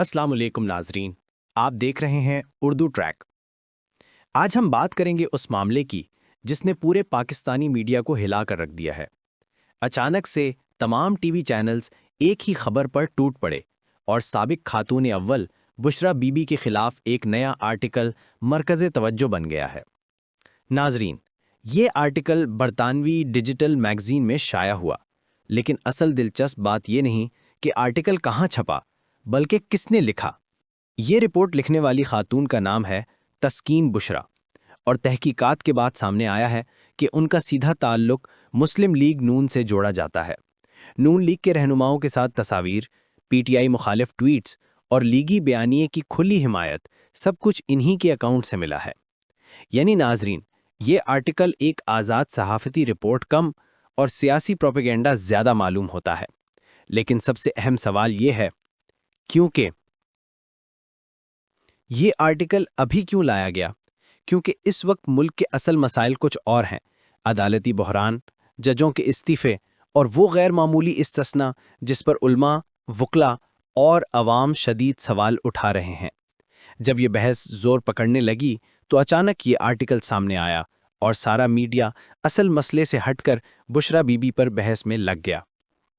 अस्सलाम वालेकुम नाजरीन, आप देख रहे हैं उर्दू ट्रैक। आज हम बात करेंगे उस मामले की जिसने पूरे पाकिस्तानी मीडिया को हिला कर रख दिया है। अचानक से तमाम टीवी चैनल्स एक ही खबर पर टूट पड़े और साबिक खातून अव्वल बुशरा बीबी के खिलाफ एक नया आर्टिकल मरकज़े तवज्जो बन गया है। नाजरीन, ये आर्टिकल बरतानवी डिजिटल मैगजीन में शाया हुआ, लेकिन असल दिलचस्प बात ये नहीं कि आर्टिकल कहाँ छपा, बल्कि किसने लिखा। ये रिपोर्ट लिखने वाली खातून का नाम है तस्कीन बुशरा, और तहकीकात के बाद सामने आया है कि उनका सीधा ताल्लुक मुस्लिम लीग नून से जोड़ा जाता है। नून लीग के रहनुमाओं के साथ तस्वीर, पीटीआई मुखालिफ ट्वीट्स और लीगी बयानिए की खुली हिमायत, सब कुछ इन्हीं के अकाउंट से मिला है। यानी नाजरीन, ये आर्टिकल एक आज़ाद सहाफ़ती रिपोर्ट कम और सियासी प्रोपेगेंडा ज़्यादा मालूम होता है। लेकिन सबसे अहम सवाल ये है, क्योंकि ये आर्टिकल अभी क्यों लाया गया? क्योंकि इस वक्त मुल्क के असल मसाइल कुछ और हैं। अदालती बहरान, जजों के इस्तीफे और वो गैर मामूली इस्तिस्ना जिस पर उलमा, वकला और अवाम शदीद सवाल उठा रहे हैं। जब ये बहस जोर पकड़ने लगी तो अचानक ये आर्टिकल सामने आया और सारा मीडिया असल मसले से हटकर बुशरा बीबी पर बहस में लग गया।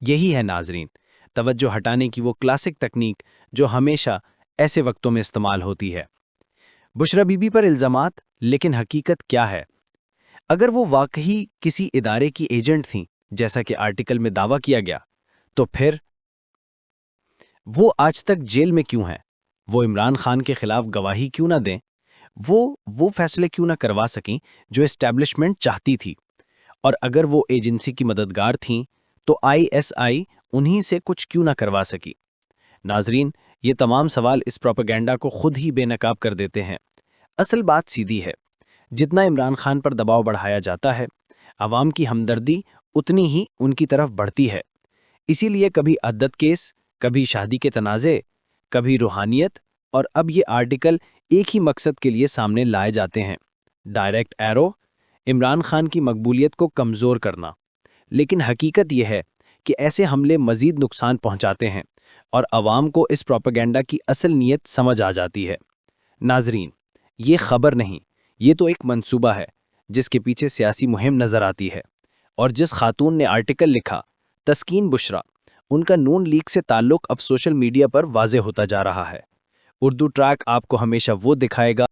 यही है नाजरीन, तवज्जो हटाने की वो क्लासिक तकनीक जो हमेशा ऐसे वक्तों में इस्तेमाल होती है। बुशरा बीबी पर इल्ज़ामात, लेकिन हकीकत क्या है? अगर वो वाकई किसी इदारे की एजेंट थीं, जैसा कि आर्टिकल में दावा किया गया, तो फिर वो आज तक जेल में क्यों हैं? वो इमरान खान के खिलाफ गवाही क्यों ना दें? वो फैसले क्यों ना करवा सकें जो एस्टैब्लिशमेंट चाहती थी? और अगर वो एजेंसी की मददगार थीं, तो आईएसआई उन्हीं से कुछ क्यों ना करवा सकी? नाजरीन, ये तमाम सवाल इस प्रोपेगेंडा को खुद ही बेनकाब कर देते हैं। असल बात सीधी है, जितना इमरान खान पर दबाव बढ़ाया जाता है, आवाम की हमदर्दी उतनी ही उनकी तरफ बढ़ती है। इसीलिए कभी अद्दत केस, कभी शादी के तनाज़े, कभी रूहानियत, और अब ये आर्टिकल एक ही मकसद के लिए सामने लाए जाते हैं: डायरेक्ट एरो, इमरान खान की मकबूलियत को कमज़ोर करना। लेकिन हकीकत यह है कि ऐसे हमले मज़ीद नुकसान पहुंचाते हैं और अवाम को इस प्रोपेगेंडा की असल नीयत समझ आ जाती है। नाजरीन, ये खबर नहीं, ये तो एक मंसूबा है जिसके पीछे सियासी मुहिम नज़र आती है। और जिस खातून ने आर्टिकल लिखा, तस्कीन बुशरा, उनका नून लीग से ताल्लुक अब सोशल मीडिया पर वाज़े होता जा रहा है। उर्दू ट्रैक आपको हमेशा वो दिखाएगा